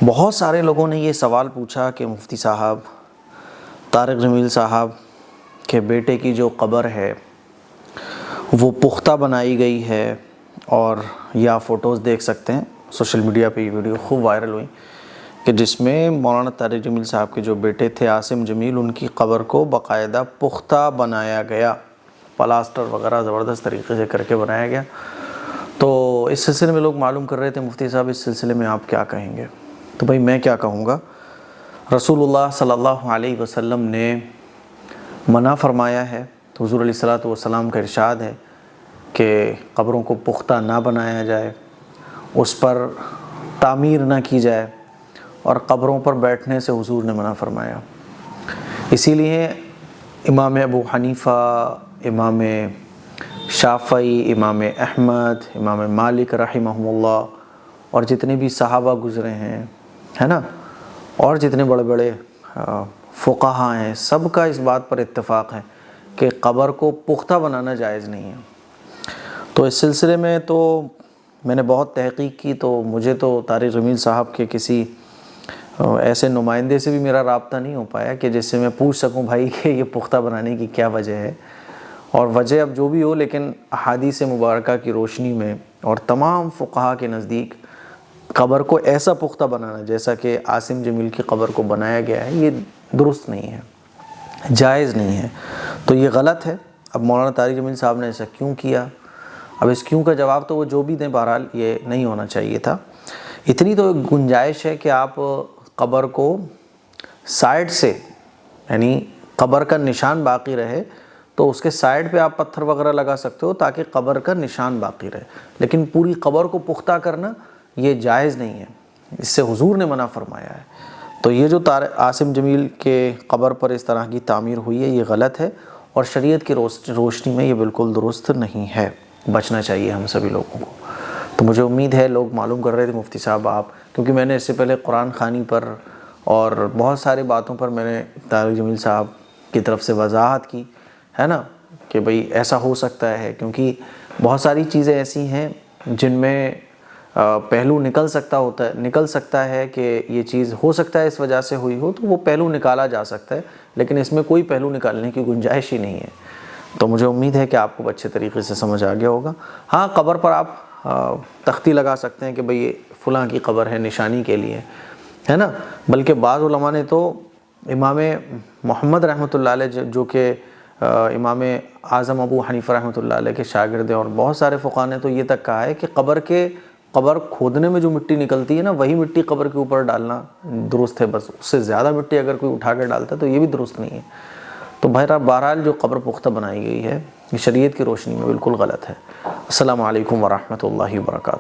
بہت سارے لوگوں نے یہ سوال پوچھا کہ مفتی صاحب، طارق جمیل صاحب کے بیٹے کی جو قبر ہے وہ پختہ بنائی گئی ہے، اور یا فوٹوز دیکھ سکتے ہیں سوشل میڈیا پہ، یہ ویڈیو خوب وائرل ہوئی کہ جس میں مولانا طارق جمیل صاحب کے جو بیٹے تھے عاصم جمیل، ان کی قبر کو باقاعدہ پختہ بنایا گیا، پلاسٹر وغیرہ زبردست طریقے سے کر کے بنایا گیا۔ تو اس سلسلے میں لوگ معلوم کر رہے تھے مفتی صاحب اس سلسلے میں آپ کیا کہیں گے؟ تو بھائی میں کیا کہوں گا، رسول اللہ صلی اللہ علیہ وسلم نے منع فرمایا ہے، تو حضور علیہ السلام کا ارشاد ہے کہ قبروں کو پختہ نہ بنایا جائے، اس پر تعمیر نہ کی جائے، اور قبروں پر بیٹھنے سے حضور نے منع فرمایا۔ اسی لیے امام ابو حنیفہ، امام شافعی، امام احمد، امام مالک رحمہ اللہ، اور جتنے بھی صحابہ گزرے ہیں، ہے نا، اور جتنے بڑے بڑے فقہاء ہیں، سب کا اس بات پر اتفاق ہے کہ قبر کو پختہ بنانا جائز نہیں ہے۔ تو اس سلسلے میں تو میں نے بہت تحقیق کی، تو مجھے تو طارق جمیل صاحب کے کسی ایسے نمائندے سے بھی میرا رابطہ نہیں ہو پایا کہ جس سے میں پوچھ سکوں بھائی کہ یہ پختہ بنانے کی کیا وجہ ہے، اور وجہ اب جو بھی ہو، لیکن احادیث مبارکہ کی روشنی میں اور تمام فقہاء کے نزدیک قبر کو ایسا پختہ بنانا جیسا کہ عاصم جمیل کی قبر کو بنایا گیا ہے، یہ درست نہیں ہے، جائز نہیں ہے، تو یہ غلط ہے۔ اب مولانا طارق جمیل صاحب نے ایسا کیوں کیا؟ اب اس کیوں کا جواب تو وہ جو بھی دیں، بہرحال یہ نہیں ہونا چاہیے تھا۔ اتنی تو گنجائش ہے کہ آپ قبر کو سائڈ سے، یعنی قبر کا نشان باقی رہے تو اس کے سائڈ پہ آپ پتھر وغیرہ لگا سکتے ہو تاکہ قبر کا نشان باقی رہے، لیکن پوری قبر کو پختہ کرنا یہ جائز نہیں ہے، اس سے حضور نے منع فرمایا ہے۔ تو یہ جو عاصم جمیل کے قبر پر اس طرح کی تعمیر ہوئی ہے، یہ غلط ہے، اور شریعت کی روشنی میں یہ بالکل درست نہیں ہے، بچنا چاہیے ہم سبھی لوگوں کو۔ تو مجھے امید ہے لوگ معلوم کر رہے تھے مفتی صاحب آپ، کیونکہ میں نے اس سے پہلے قرآن خوانی پر اور بہت ساری باتوں پر میں نے طارق جمیل صاحب کی طرف سے وضاحت کی ہے نا، کہ بھئی ایسا ہو سکتا ہے، کیونکہ بہت ساری چیزیں ایسی ہیں جن میں پہلو نکل سکتا ہے کہ یہ چیز ہو سکتا ہے اس وجہ سے ہوئی ہو، تو وہ پہلو نکالا جا سکتا ہے، لیکن اس میں کوئی پہلو نکالنے کی گنجائش ہی نہیں ہے۔ تو مجھے امید ہے کہ آپ کو اچھے طریقے سے سمجھ آ گیا ہوگا۔ ہاں، قبر پر آپ تختی لگا سکتے ہیں کہ بھئی یہ فلاں کی قبر ہے، نشانی کے لیے، ہے نا، بلکہ بعض علماء نے تو امام محمد رحمۃ اللہ علیہ، جو کہ امام اعظم ابو حنیفہ رحمۃ اللہ علیہ کے شاگرد ہیں، اور بہت سارے فقہاء نے تو یہ تک کہا ہے کہ قبر کھودنے میں جو مٹی نکلتی ہے نا، وہی مٹی قبر کے اوپر ڈالنا درست ہے، بس اس سے زیادہ مٹی اگر کوئی اٹھا کر ڈالتا ہے تو یہ بھی درست نہیں ہے۔ تو بہرحال جو قبر پختہ بنائی گئی ہے یہ شریعت کی روشنی میں بالکل غلط ہے۔ السلام علیکم ورحمۃ اللہ وبرکاتہ۔